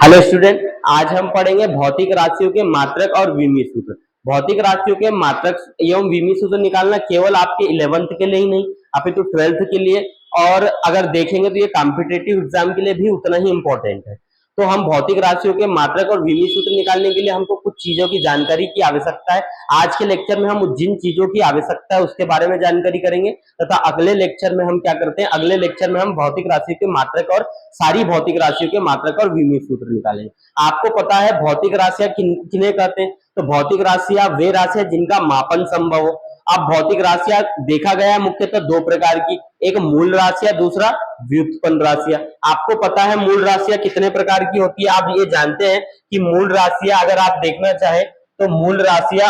Hello student, आज हम पढ़ेंगे भौतिक राशियों के मात्रक और विमीय सूत्र। भौतिक राशियों के मात्रक एवं विमीय सूत्र निकालना केवल आपके 11th के लिए ही नहीं, अपितु 12th के लिए, और अगर देखेंगे तो ये कॉम्पिटेटिव एग्जाम के लिए भी उतना ही इंपॉर्टेंट है। तो हम भौतिक राशियों के मात्रक और विमीय सूत्र निकालने के लिए हमको कुछ चीजों की जानकारी की आवश्यकता है। आज के लेक्चर में हम जिन चीजों की आवश्यकता है उसके बारे में जानकारी करेंगे, तथा अगले लेक्चर में हम क्या करते हैं, अगले लेक्चर में हम भौतिक राशियों के मात्रक और सारी भौतिक राशियों के मात्रक और विमीय सूत्र निकालेंगे। आपको पता है भौतिक राशियां किन्हें कहते हैं? तो भौतिक राशियां वे राशियां जिनका मापन संभव हो। अब भौतिक राशियां देखा गया है मुख्यतः दो प्रकार की, एक मूल राशियां, दूसरा व्युत्पन्न राशियां। आपको पता है मूल राशियां कितने प्रकार की होती है? आप ये जानते हैं कि मूल राशियां अगर आप देखना चाहें तो मूल राशियां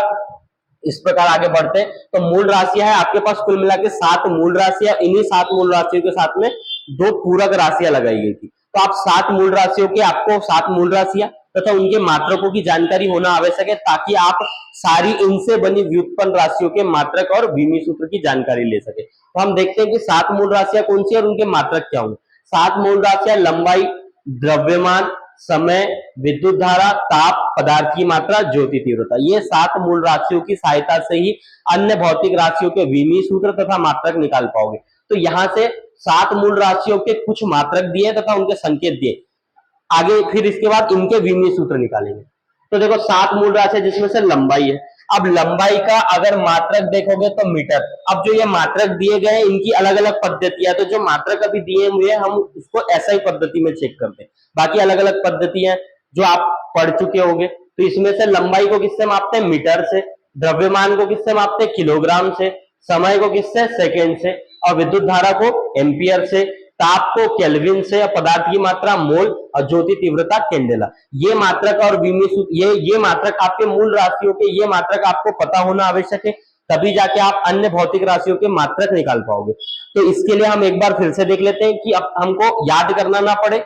इस प्रकार आगे बढ़ते हैं। तो मूल राशियां है आपके पास कुल मिला के 7 मूल राशियां, इन्हीं 7 मूल राशियों के साथ में 2 पूरक राशियां लगाई गई थी। तो आप 7 मूल राशियों के, आपको 7 मूल राशियां तथा उनके मात्रकों की जानकारी होना आवश्यक है, ताकि आप सारी इनसे बनी व्युत्पन्न राशियों के मात्रक और विमीय सूत्र की जानकारी ले सके। तो हम देखते हैं कि 7 मूल राशियां कौन सी और उनके मात्रक क्या होंगे। 7 मूल राशियां लंबाई, द्रव्यमान, समय, विद्युत धारा, ताप, पदार्थ की मात्रा, ज्योति तीव्रता। ये 7 मूल राशियों की सहायता से ही अन्य भौतिक राशियों के विमीय सूत्र तथा मात्रक निकाल पाओगे। तो यहां से 7 मूल राशियों के कुछ मात्रक दिए तथा उनके संकेत दिए, आगे फिर इसके बाद इनके विमीय सूत्र निकालेंगे। तो देखो 7 मूल राशि जिसमें से लंबाई है। अब लंबाई का अगर मात्रक देखोगे तो मीटर। अब जो ये मात्रक दिए गए हैं इनकी अलग अलग पद्धतियां, तो जो मात्रक अभी दिए हुए हैं हम उसको SI पद्धति में चेक करते हैं। बाकी अलग अलग पद्धतियां जो आप पढ़ चुके होंगे। तो इसमें से लंबाई को किससे मापते हैं? मीटर से। द्रव्यमान को किससे मापते हैं? किलोग्राम से। समय को किससे? सेकेंड से। और विद्युत धारा को एम्पियर से। ताप को केल्विन से, पदार्थ की मात्रा मोल, और ज्योति तीव्रता कैंडेला। ये मात्रक और विमीय सूत्र, ये मात्रक आपके मूल राशियों के, ये मात्रक आपको पता होना आवश्यक है, तभी जाके आप अन्य भौतिक राशियों के मात्रक निकाल पाओगे। तो इसके लिए हम एक बार फिर से देख लेते हैं कि अब हमको याद करना ना पड़े,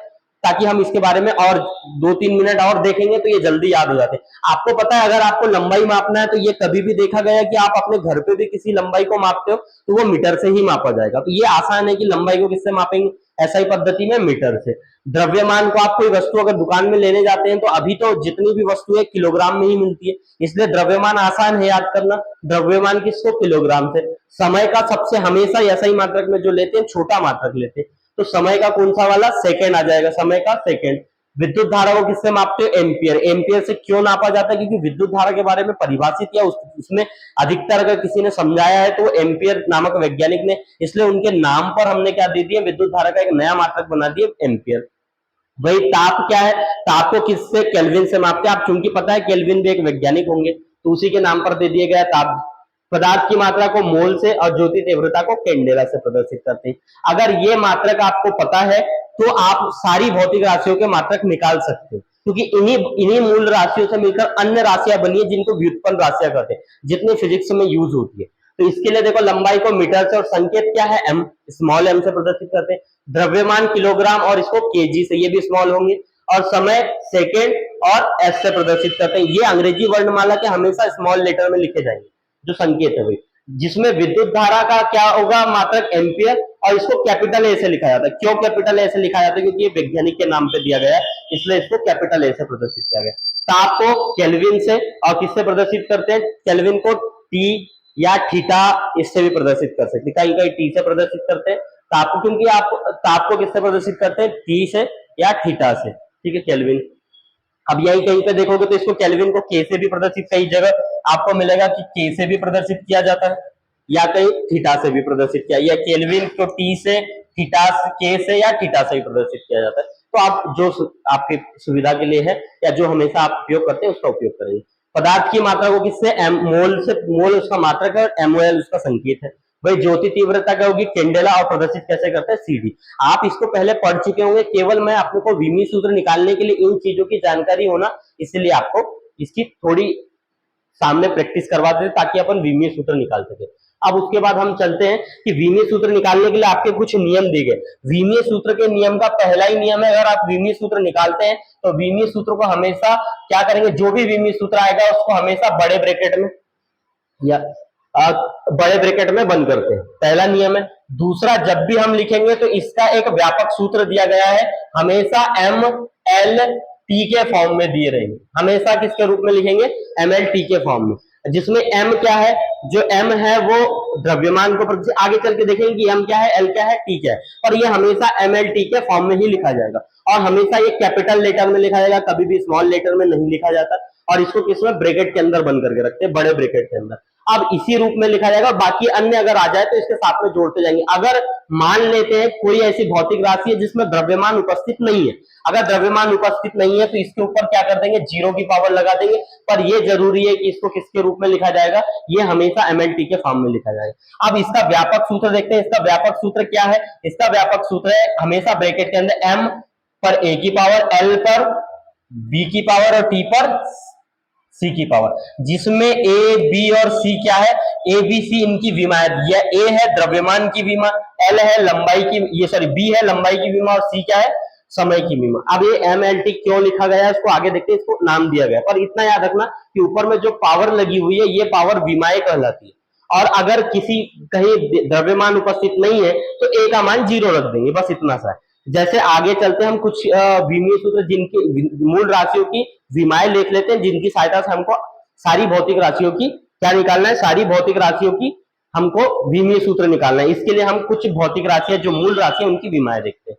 ताकि हम इसके बारे में और 2-3 मिनट और देखेंगे तो ये जल्दी याद हो जाते हैं। आपको पता है अगर आपको लंबाई मापना है तो ये कभी भी देखा गया कि आप अपने घर पे भी किसी लंबाई को मापते हो तो वो मीटर से ही मापा जाएगा। तो ये आसान है कि लंबाई को किससे मापेंगे? SI पद्धति में मीटर से। द्रव्यमान को आप कोई वस्तु अगर दुकान में लेने जाते हैं तो अभी तो जितनी भी वस्तु है किलोग्राम में ही मिलती है, इसलिए द्रव्यमान आसान है याद करना। द्रव्यमान किसको? किलोग्राम से। समय का सबसे हमेशा SI मात्रक में जो लेते हैं छोटा मात्रक लेते हैं, तो समय का कौन सा वाला? सेकेंड आ जाएगा, समय का सेकेंड। विद्युत धारा को किससे मापते हो? एम्पियर। एम्पियर से क्यों नापा जाता है? क्योंकि विद्युत धारा के बारे में परिभाषित या उसमें अधिकतर अगर किसी ने समझाया है तो एम्पियर नामक वैज्ञानिक ने, इसलिए उनके नाम पर हमने क्या दे दिया? विद्युत धारा का एक नया मात्रक बना दिया, एम्पियर। वही ताप क्या है? ताप को किससे? केल्विन से मापते हैं। आप चूंकि पता है केल्विन भी एक वैज्ञानिक होंगे तो उसी के नाम पर दे दिया गया ताप। पदार्थ की मात्रा को मोल से और ज्योति तीव्रता को कैंडेला से प्रदर्शित करते हैं। अगर ये मात्रक आपको पता है तो आप सारी भौतिक राशियों के मात्रक निकाल सकते हो, क्योंकि इन्हीं मूल राशियों से मिलकर अन्य राशियां बनी है जिनको व्युत्पन्न राशियां कहते हैं, जितनी फिजिक्स में यूज होती है। तो इसके लिए देखो लंबाई को मीटर से और संकेत क्या है? m, स्मॉल m से प्रदर्शित करते हैं। द्रव्यमान किलोग्राम और इसको केजी से, ये भी स्मॉल होंगे। और समय सेकेंड और s से प्रदर्शित करते हैं। ये अंग्रेजी वर्णमाला के हमेशा स्मॉल लेटर में लिखे जाएंगे जो संकेत है वही। जिसमें विद्युत धारा का क्या होगा? मात्रक एम्पियर, और इसको कैपिटल ए से लिखा जाता है। क्यों कैपिटल ए से लिखा जाता है? क्योंकि ये वैज्ञानिक के नाम पे दिया गया है, इसलिए इसको कैपिटल ए से प्रदर्शित किया गया। ताप को केल्विन से और किससे प्रदर्शित करते हैं? केल्विन को टी या थीटा इससे भी प्रदर्शित कर सकते हैं, कहीं कहीं टी से प्रदर्शित करते हैं ताप को, क्योंकि आप ताप को किससे प्रदर्शित करते हैं? टी से या थीटा से, ठीक है, केल्विन। अब यही कहीं पे देखोगे तो इसको केल्विन को के से भी प्रदर्शित, कई जगह आपको मिलेगा कि के से भी प्रदर्शित किया जाता है या कहीं थीटा से भी प्रदर्शित किया, या केल्विन को टी से, थीटा के से या थीटा से भी प्रदर्शित किया जाता है। तो आप जो आपकी सुविधा के लिए है या जो हमेशा आप उपयोग करते हैं उसका उपयोग करेंगे। पदार्थ की मात्रा को किससे? एम, मोल से। मोल उसका मात्रक है, MOL उसका संकेत है। वही ज्योति तीव्रता क्या होगी? कैंडेला। और प्रदर्शित कैसे करते हैं? CD। आप इसको पहले पढ़ चुके होंगे, केवल मैं आपको विमीय सूत्र निकालने के लिए इन चीजों की जानकारी होना, इसलिए आपको इसकी थोड़ी सामने प्रैक्टिस करवा देते ताकि अपन विमीय सूत्र निकाल सके। अब उसके बाद हम चलते हैं कि विमीय सूत्र निकालने के लिए आपके कुछ नियम दिए गए। विमीय सूत्र के नियम का पहला ही नियम है, अगर आप विमीय सूत्र निकालते हैं तो विमीय सूत्र को हमेशा क्या करेंगे? जो भी विमीय सूत्र आएगा उसको हमेशा बड़े ब्रैकेट में या बड़े ब्रैकेट में बंद करते हैं, पहला नियम है। दूसरा, जब भी हम लिखेंगे तो इसका एक व्यापक सूत्र दिया गया है, हमेशा ML टी के फॉर्म में दिए रहेंगे, हमेशा किसके रूप में लिखेंगे, ml टी के फॉर्म में, जिसमें m क्या है, जो m है वो द्रव्यमान को, आगे चल के देखेंगे कि m क्या है, l क्या है, t क्या है, पर ये हमेशा ml टी के फॉर्म में ही लिखा जाएगा और हमेशा ये कैपिटल लेटर में लिखा जाएगा, कभी भी स्मॉल लेटर में नहीं लिखा जाता और इसको किसमें, ब्रैकेट के अंदर बंद करके रखते हैं, बड़े ब्रैकेट के अंदर। अब इसी रूप में लिखा जाएगा, बाकी अन्य अगर आ जाए तो इसके साथ में जोड़ते जाएंगे। अगर मान लेते हैं कोई ऐसी भौतिक राशि है जिसमें द्रव्यमान उपस्थित नहीं है, अगर द्रव्यमान उपस्थित नहीं है तो इसके ऊपर क्या कर देंगे, जीरो की पावर लगा देंगे, पर ये जरूरी है कि इसको किसके रूप में लिखा जाएगा, ये हमेशा एमएलटी के फॉर्म में लिखा जाएगा। अब इसका व्यापक सूत्र देखते हैं, इसका व्यापक सूत्र क्या है, इसका व्यापक सूत्र है हमेशा ब्रैकेट के अंदर m पर a की पावर, l पर b की पावर और t पर सी की पावर, जिसमें ए बी और सी क्या है, ए बी सी इनकी विमा है, यह ए है द्रव्यमान की विमा, एल है लंबाई की, ये सॉरी बी है लंबाई की विमा और सी क्या है, समय की विमा। अब ये एम एल टी क्यों लिखा गया है, इसको आगे देखते हैं, इसको नाम दिया गया, पर इतना याद रखना कि ऊपर में जो पावर लगी हुई है ये पावर विमाएं कहलाती है, और अगर किसी कहीं द्रव्यमान उपस्थित नहीं है तो ए का मान जीरो रख देंगे, बस इतना सा है। जैसे आगे चलते हम कुछ विमीय सूत्र जिनकी मूल राशियों की विमाएं लिख लेते हैं, जिनकी सहायता से हमको सारी भौतिक राशियों की क्या निकालना है, सारी भौतिक राशियों की हमको विमीय सूत्र निकालना है। इसके लिए हम कुछ भौतिक राशियां जो मूल राशि है उनकी विमाएं देखते हैं,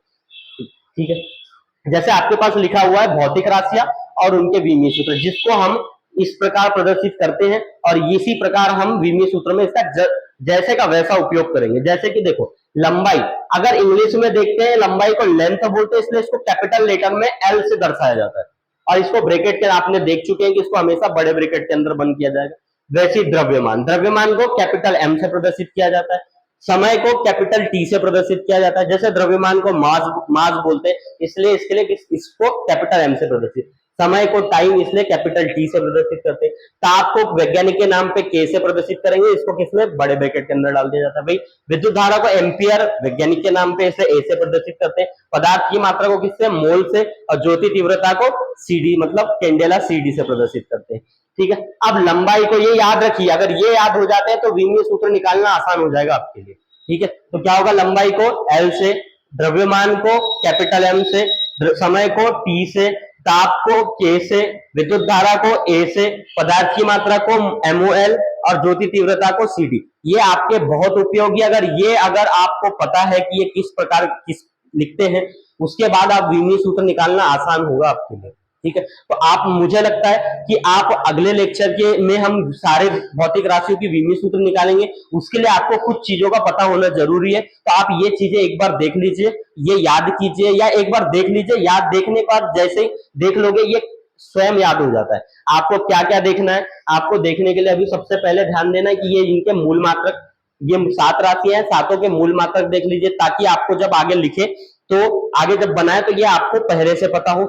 ठीक है। जैसे आपके पास लिखा हुआ है भौतिक राशियां और उनके विमीय सूत्र, जिसको हम इस प्रकार प्रदर्शित करते हैं और इसी प्रकार हम विमीय सूत्र में इसका जैसे का वैसा उपयोग करेंगे। जैसे कि देखो लंबाई, अगर इंग्लिश में देखते हैं लंबाई को लेंथ बोलते हैं, इसलिए इसको कैपिटल लेटर में एल से दर्शाया जाता है और इसको ब्रैकेट के आपने देख चुके हैं कि इसको हमेशा बड़े ब्रैकेट के अंदर बंद किया जाएगा। वैसे द्रव्यमान, द्रव्यमान को कैपिटल एम से प्रदर्शित किया जाता है, समय को कैपिटल टी से प्रदर्शित किया जाता है। जैसे द्रव्यमान को मास बोलते हैं, इसलिए इसके लिए इसको कैपिटल एम से प्रदर्शित, समय को टाइम इसलिए कैपिटल टी से प्रदर्शित करते हैं। ताप को वैज्ञानिक के नाम पे के से प्रदर्शित करेंगे, इसको किसमें, बड़े ब्रैकेट के अंदर डाल दिया जाता है। भाई विद्युत धारा को एम्पियर वैज्ञानिक के नाम पे इसे ए से प्रदर्शित करते हैं। पदार्थ की मात्रा को किससे, मोल से, और ज्योति तीव्रता को सीडी मतलब कैंडेला सीडी से प्रदर्शित करते हैं, ठीक है। अब लंबाई को ये याद रखिए, अगर ये याद हो जाते हैं तो विमीय सूत्र निकालना आसान हो जाएगा आपके लिए, ठीक है। तो क्या होगा, लंबाई को एल से, द्रव्यमान को कैपिटल एम से, समय को टी से, ताप को के से, विद्युत धारा को ए से, पदार्थ की मात्रा को एमओएल और ज्योति तीव्रता को सीडी। ये आपके बहुत उपयोगी, अगर आपको पता है कि ये किस प्रकार किस लिखते हैं, उसके बाद आप विमीय सूत्र निकालना आसान होगा आपके लिए, ठीक है। तो आप, मुझे लगता है कि आप अगले लेक्चर के में हम सारे भौतिक राशियों की विमीय सूत्र निकालेंगे, उसके लिए आपको कुछ चीजों का पता होना जरूरी है। तो आप ये चीजें एक बार देख लीजिए, ये याद कीजिए, या एक बार देख लीजिए, याद देखने पर जैसे ही देख लोगे ये स्वयं याद हो जाता है। आपको क्या क्या देखना है, आपको देखने के लिए अभी सबसे पहले ध्यान देना है कि ये इनके मूल मात्रक, ये 7 राशि है, सातों के मूल मात्रक देख लीजिए, ताकि आपको जब आगे लिखे तो आगे जब बनाए तो ये आपको पहले से पता हो।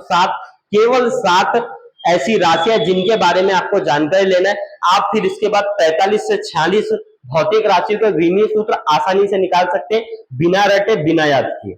केवल 7 ऐसी राशियां जिनके बारे में आपको जानकारी लेना है। आप फिर इसके बाद 45 से 46 भौतिक राशियों के विमीय सूत्र आसानी से निकाल सकते हैं, बिना रटे, बिना याद किए,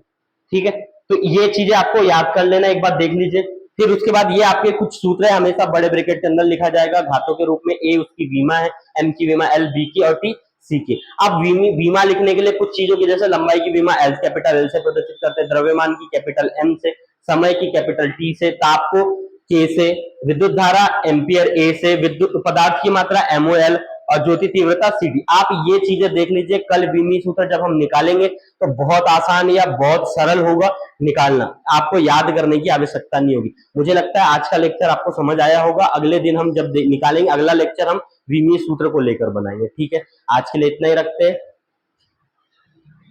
ठीक है। तो ये चीजें आपको याद कर लेना, एक बार देख लीजिए। फिर उसके बाद ये आपके कुछ सूत्र है, हमेशा बड़े ब्रैकेट के अंदर लिखा जाएगा, घातों के रूप में, ए उसकी विमा है, एम की विमा, एल बी की और टी सी की। अब विमा लिखने के लिए कुछ चीजों की, जैसे लंबाई की विमा एल कैपिटल एल से प्रदर्शित करते हैं, द्रव्यमान की कैपिटल एम से, समय की कैपिटल टी से, ताप को के से, विद्युत धारा एम्पियर ए से, विद्युत पदार्थ की मात्रा एमओएल और ज्योति तीव्रता सीडी। आप ये चीजें देख लीजिए, कल विमीय सूत्र जब हम निकालेंगे तो बहुत आसान या बहुत सरल होगा निकालना, आपको याद करने की आवश्यकता नहीं होगी। मुझे लगता है आज का लेक्चर आपको समझ आया होगा। अगले दिन हम जब निकालेंगे अगला लेक्चर, हम विमीय सूत्र को लेकर बनाएंगे, ठीक है। आज के लिए इतना ही रखते हैं।